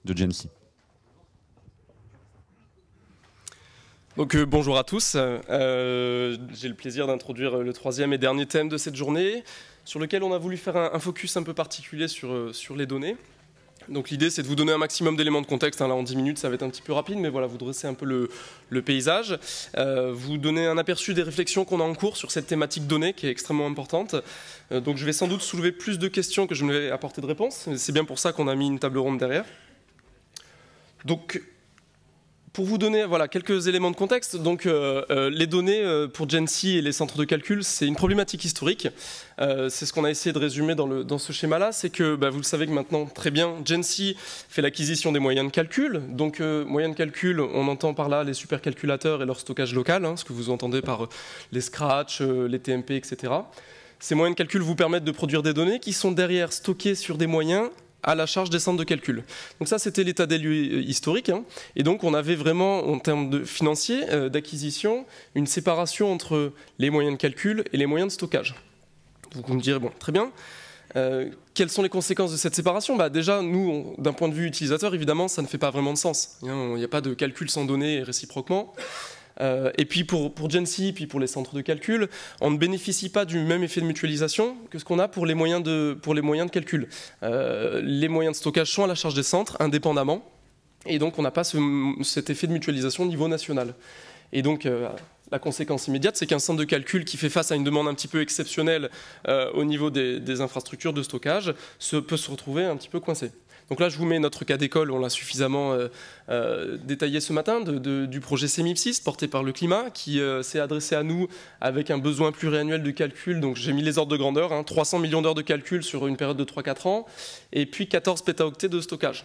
de Gency. Donc bonjour à tous, j'ai le plaisir d'introduire le troisième et dernier thème de cette journée sur lequel on a voulu faire un focus un peu particulier sur les données. Donc l'idée c'est de vous donner un maximum d'éléments de contexte, hein, là en 10 minutes ça va être un petit peu rapide, mais voilà, vous dresser un peu le paysage, vous donner un aperçu des réflexions qu'on a en cours sur cette thématique données qui est extrêmement importante. Donc je vais sans doute soulever plus de questions que je ne vais apporter de réponses, c'est bien pour ça qu'on a mis une table ronde derrière. Donc pour vous donner voilà, quelques éléments de contexte, donc, les données pour Gency et les centres de calcul, c'est une problématique historique. C'est ce qu'on a essayé de résumer dans ce schéma-là, c'est que vous le savez que maintenant très bien, Gency fait l'acquisition des moyens de calcul. Donc moyens de calcul, on entend par là les supercalculateurs et leur stockage local, hein, ce que vous entendez par les Scratch, les TMP, etc. Ces moyens de calcul vous permettent de produire des données qui sont derrière stockées sur des moyens à la charge des centres de calcul. Donc ça, c'était l'état des lieux historique. Hein. Et donc, on avait vraiment, en termes de financiers, d'acquisition, une séparation entre les moyens de calcul et les moyens de stockage. Donc, vous me direz, bon, très bien. Quelles sont les conséquences de cette séparation ? Déjà, nous, d'un point de vue utilisateur, évidemment, ça ne fait pas vraiment de sens. Il n'y a pas de calcul sans données et réciproquement. Et puis pour Gency, puis pour les centres de calcul, on ne bénéficie pas du même effet de mutualisation que ce qu'on a pour les moyens de calcul. Les moyens de stockage sont à la charge des centres, indépendamment, et donc on n'a pas cet effet de mutualisation au niveau national. Et donc la conséquence immédiate, c'est qu'un centre de calcul qui fait face à une demande un petit peu exceptionnelle au niveau des infrastructures de stockage peut se retrouver un petit peu coincé. Donc là, je vous mets notre cas d'école, on l'a suffisamment détaillé ce matin, du projet CEMIP6 porté par le climat, qui s'est adressé à nous avec un besoin pluriannuel de calcul. Donc j'ai mis les ordres de grandeur, hein, 300 millions d'heures de calcul sur une période de 3-4 ans, et puis 14 pétaoctets de stockage.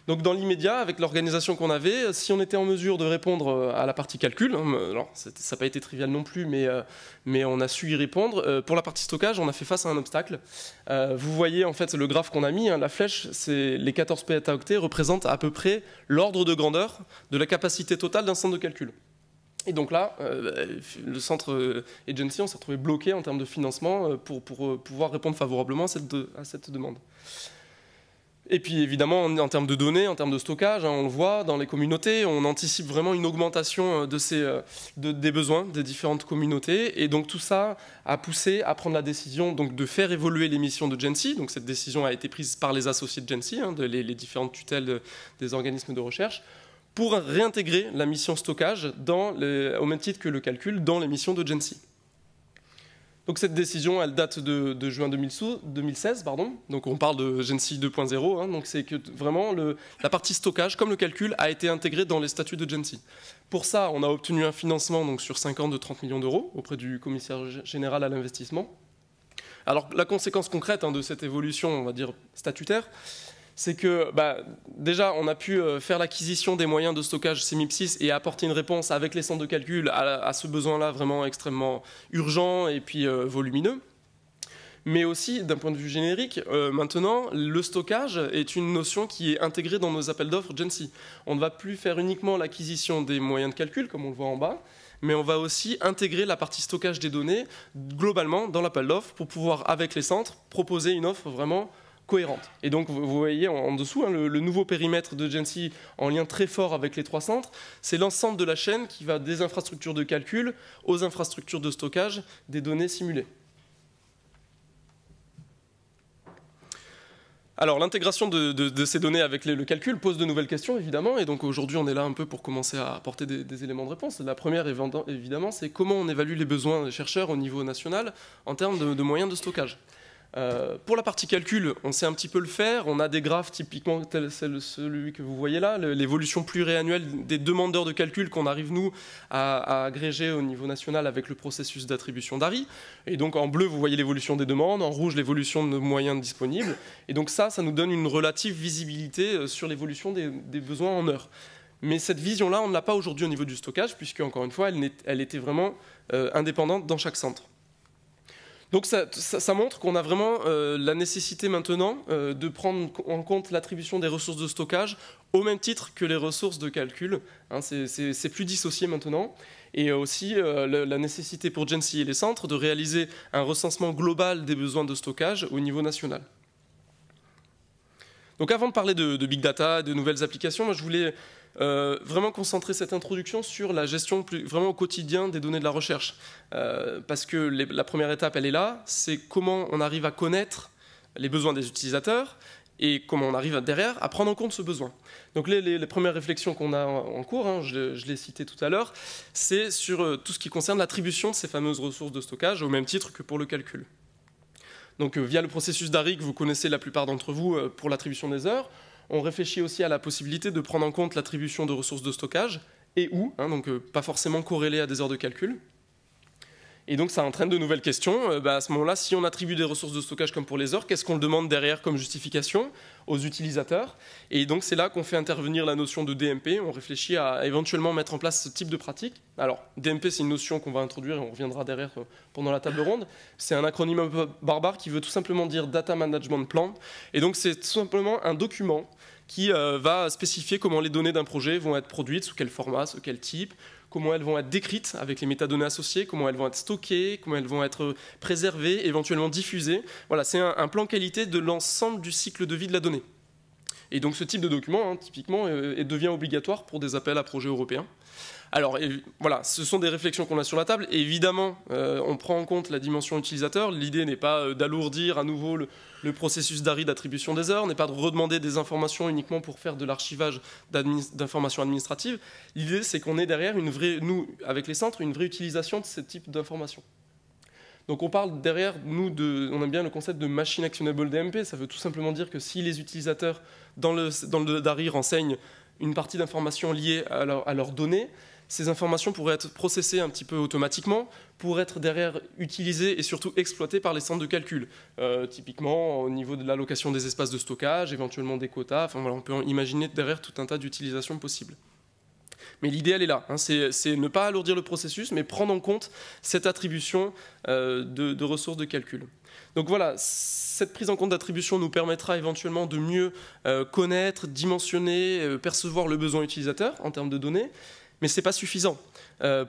Donc dans l'immédiat, avec l'organisation qu'on avait, si on était en mesure de répondre à la partie calcul, hein, alors ça n'a pas été trivial non plus, mais on a su y répondre. Pour la partie stockage, on a fait face à un obstacle. Vous voyez en fait le graphe qu'on a mis, hein, la flèche, les 14 pétaoctets représentent à peu près l'ordre de grandeur de la capacité totale d'un centre de calcul. Et donc là, le centre et Gency, on s'est retrouvé bloqué en termes de financement pour pouvoir répondre favorablement à cette demande. Et puis évidemment, en termes de données, en termes de stockage, hein, on le voit dans les communautés, on anticipe vraiment une augmentation des besoins des différentes communautés. Et donc tout ça a poussé à prendre la décision donc, de faire évoluer les missions de Gency. Donc cette décision a été prise par les associés de Gency, hein, les différentes tutelles des organismes de recherche, pour réintégrer la mission stockage au même titre que le calcul dans les missions de Gency. Donc cette décision, elle date de juin 2016, pardon. Donc on parle de Gency 2.0. Hein, donc c'est que vraiment la partie stockage, comme le calcul, a été intégrée dans les statuts de Gency. Pour ça, on a obtenu un financement donc, sur 5 ans de 30 millions d'euros auprès du commissaire général à l'investissement. Alors la conséquence concrète hein, de cette évolution, on va dire statutaire, c'est que déjà, on a pu faire l'acquisition des moyens de stockage CEMIP6 et apporter une réponse avec les centres de calcul à ce besoin-là vraiment extrêmement urgent et puis volumineux. Mais aussi, d'un point de vue générique, maintenant, le stockage est une notion qui est intégrée dans nos appels d'offres Gency. On ne va plus faire uniquement l'acquisition des moyens de calcul, comme on le voit en bas, mais on va aussi intégrer la partie stockage des données globalement dans l'appel d'offres pour pouvoir, avec les centres, proposer une offre vraiment cohérente. Et donc, vous voyez en dessous, hein, le nouveau périmètre de Gency en lien très fort avec les 3 centres, c'est l'ensemble de la chaîne qui va des infrastructures de calcul aux infrastructures de stockage des données simulées. Alors, l'intégration de ces données avec le calcul pose de nouvelles questions, évidemment, et donc aujourd'hui, on est là un peu pour commencer à apporter des éléments de réponse. La première, évidemment, c'est comment on évalue les besoins des chercheurs au niveau national en termes de moyens de stockage. Pour la partie calcul, on sait un petit peu le faire. On a des graphes typiquement tel celui que vous voyez là, l'évolution pluriannuelle des demandeurs de calcul qu'on arrive, nous, à agréger au niveau national avec le processus d'attribution d'ARI. Et donc en bleu, vous voyez l'évolution des demandes, en rouge, l'évolution de moyens disponibles. Et donc ça nous donne une relative visibilité sur l'évolution des besoins en heures. Mais cette vision-là, on ne l'a pas aujourd'hui au niveau du stockage, puisque, encore une fois, elle était vraiment indépendante dans chaque centre. Donc ça montre qu'on a vraiment la nécessité maintenant de prendre en compte l'attribution des ressources de stockage au même titre que les ressources de calcul. Hein, c'est plus dissocié maintenant. Et aussi la nécessité pour Gency et les centres de réaliser un recensement global des besoins de stockage au niveau national. Donc avant de parler de big data, de nouvelles applications, moi, je voulais vraiment concentrer cette introduction sur la gestion vraiment au quotidien des données de la recherche. Parce que la première étape, elle est là, c'est comment on arrive à connaître les besoins des utilisateurs et comment on arrive derrière à prendre en compte ce besoin. Donc les premières réflexions qu'on a en cours, hein, je l'ai cité tout à l'heure, c'est sur tout ce qui concerne l'attribution de ces fameuses ressources de stockage au même titre que pour le calcul. Donc via le processus d'ARIC, vous connaissez la plupart d'entre vous pour l'attribution des heures. On réfléchit aussi à la possibilité de prendre en compte l'attribution de ressources de stockage et où, hein, donc pas forcément corrélées à des heures de calcul. Et donc ça entraîne de nouvelles questions. À ce moment-là, si on attribue des ressources de stockage comme pour les heures, qu'est-ce qu'on demande derrière comme justification aux utilisateurs? Et donc c'est là qu'on fait intervenir la notion de DMP. On réfléchit à éventuellement mettre en place ce type de pratique. Alors DMP, c'est une notion qu'on va introduire et on reviendra derrière pendant la table ronde. C'est un acronyme un peu barbare qui veut tout simplement dire Data Management Plan. Et donc c'est tout simplement un document qui va spécifier comment les données d'un projet vont être produites, sous quel format, sous quel type, comment elles vont être décrites avec les métadonnées associées, comment elles vont être stockées, comment elles vont être préservées, éventuellement diffusées. Voilà, c'est un plan qualité de l'ensemble du cycle de vie de la donnée. Et donc ce type de document, hein, typiquement, devient obligatoire pour des appels à projets européens. Alors voilà, ce sont des réflexions qu'on a sur la table. Et évidemment, on prend en compte la dimension utilisateur. L'idée n'est pas d'alourdir à nouveau le processus d'ARI d'attribution des heures, n'est pas de redemander des informations uniquement pour faire de l'archivage d'informations administratives. L'idée, c'est qu'on ait derrière, nous, avec les centres, une vraie utilisation de ce type d'informations. Donc on parle derrière, on aime bien le concept de Machine Actionable DMP. Ça veut tout simplement dire que si les utilisateurs, dans le DARI, renseignent une partie d'informations liées à leurs données, ces informations pourraient être processées un petit peu automatiquement pour être derrière utilisées et surtout exploitées par les centres de calcul. Typiquement au niveau de l'allocation des espaces de stockage, éventuellement des quotas, enfin, voilà, on peut imaginer derrière tout un tas d'utilisations possibles. Mais l'idée, elle est là, hein, c'est ne pas alourdir le processus, mais prendre en compte cette attribution de ressources de calcul. Donc voilà, cette prise en compte d'attribution nous permettra éventuellement de mieux connaître, dimensionner, percevoir le besoin utilisateur en termes de données, mais ce n'est pas suffisant.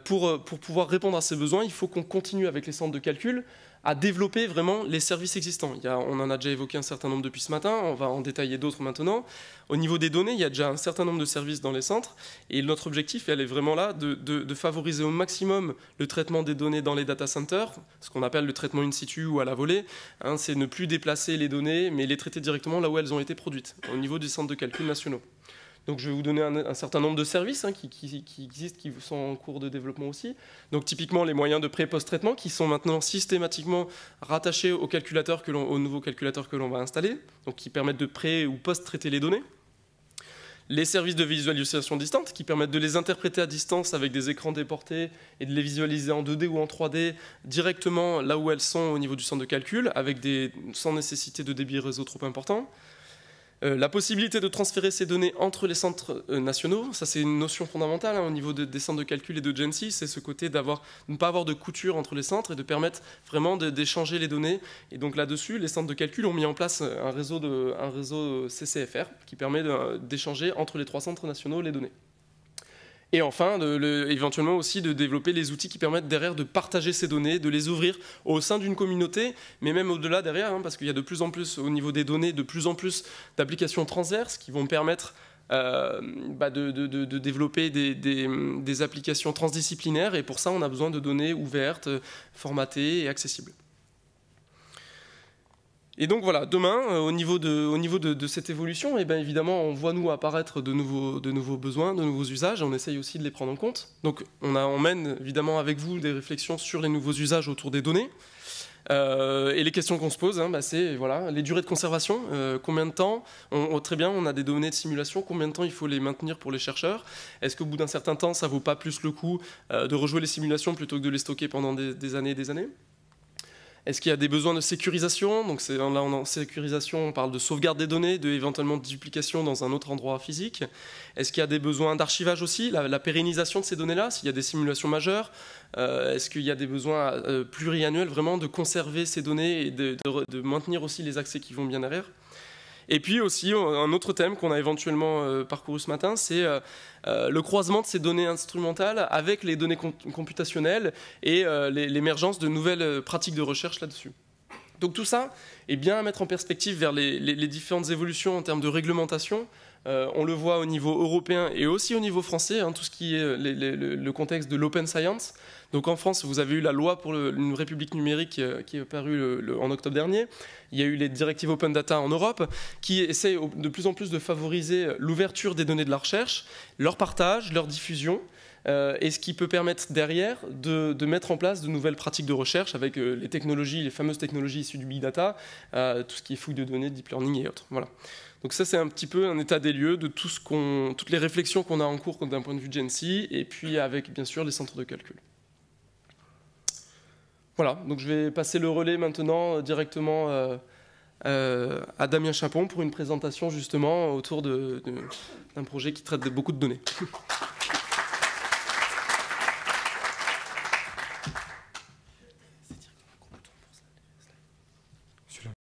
Pour pouvoir répondre à ces besoins, il faut qu'on continue avec les centres de calcul à développer vraiment les services existants. On en a déjà évoqué un certain nombre depuis ce matin, on va en détailler d'autres maintenant. Au niveau des données, il y a déjà un certain nombre de services dans les centres, et notre objectif, elle est vraiment là, de favoriser au maximum le traitement des données dans les data centers, ce qu'on appelle le traitement in situ ou à la volée. Hein, c'est ne plus déplacer les données, mais les traiter directement là où elles ont été produites, au niveau des centres de calcul nationaux. Donc je vais vous donner un certain nombre de services hein, qui existent, qui sont en cours de développement aussi. Donc typiquement les moyens de pré- et post-traitement qui sont maintenant systématiquement rattachés au nouveau calculateur que l'on va installer, donc qui permettent de pré- ou post-traiter les données. Les services de visualisation distante qui permettent de les interpréter à distance avec des écrans déportés et de les visualiser en 2D ou en 3D directement là où elles sont au niveau du centre de calcul, sans nécessité de débit réseau trop important. La possibilité de transférer ces données entre les centres nationaux, ça c'est une notion fondamentale hein, au niveau des centres de calcul et de GENSI, c'est ce côté de ne pas avoir de couture entre les centres et de permettre vraiment d'échanger les données. Et donc là-dessus, les centres de calcul ont mis en place un réseau CCFR qui permet d'échanger entre les 3 centres nationaux les données. Et enfin, éventuellement aussi de développer les outils qui permettent derrière de partager ces données, de les ouvrir au sein d'une communauté, mais même au-delà derrière, hein, parce qu'il y a de plus en plus, au niveau des données, de plus en plus d'applications transverses qui vont permettre de développer des applications transdisciplinaires, et pour ça, on a besoin de données ouvertes, formatées et accessibles. Et donc voilà, demain, au niveau de cette évolution, eh bien, évidemment, on voit nous apparaître de nouveaux besoins, de nouveaux usages, et on essaye aussi de les prendre en compte. Donc on mène évidemment avec vous des réflexions sur les nouveaux usages autour des données. Et les questions qu'on se pose, hein, c'est voilà, les durées de conservation, combien de temps, très bien, on a des données de simulation, combien de temps il faut les maintenir pour les chercheurs? Est-ce qu'au bout d'un certain temps, ça ne vaut pas plus le coup de rejouer les simulations plutôt que de les stocker pendant des années et des années? Est-ce qu'il y a des besoins de sécurisation? Donc là, en sécurisation, on parle de sauvegarde des données, éventuellement de duplication dans un autre endroit physique. Est-ce qu'il y a des besoins d'archivage aussi, la pérennisation de ces données-là, s'il y a des simulations majeures? Est-ce qu'il y a des besoins pluriannuels, vraiment, de conserver ces données et de maintenir aussi les accès qui vont bien derrière? Et puis aussi, un autre thème qu'on a éventuellement parcouru ce matin, c'est le croisement de ces données instrumentales avec les données computationnelles et l'émergence de nouvelles pratiques de recherche là-dessus. Donc tout ça est bien à mettre en perspective vers les différentes évolutions en termes de réglementation. On le voit au niveau européen et aussi au niveau français, tout ce qui est le contexte de l'open science. Donc en France, vous avez eu la loi pour une république numérique qui est parue en octobre dernier. Il y a eu les directives open data en Europe qui essayent de plus en plus de favoriser l'ouverture des données de la recherche, leur partage, leur diffusion. Et ce qui peut permettre derrière de mettre en place de nouvelles pratiques de recherche avec les fameuses technologies issues du big data, tout ce qui est fouille de données, deep learning et autres. Voilà. Donc ça, c'est un petit peu un état des lieux de toutes les réflexions qu'on a en cours d'un point de vue GENSI, et puis avec bien sûr les centres de calcul. Voilà, donc je vais passer le relais maintenant directement à Damien Chapon pour une présentation justement autour d'un projet qui traite de beaucoup de données.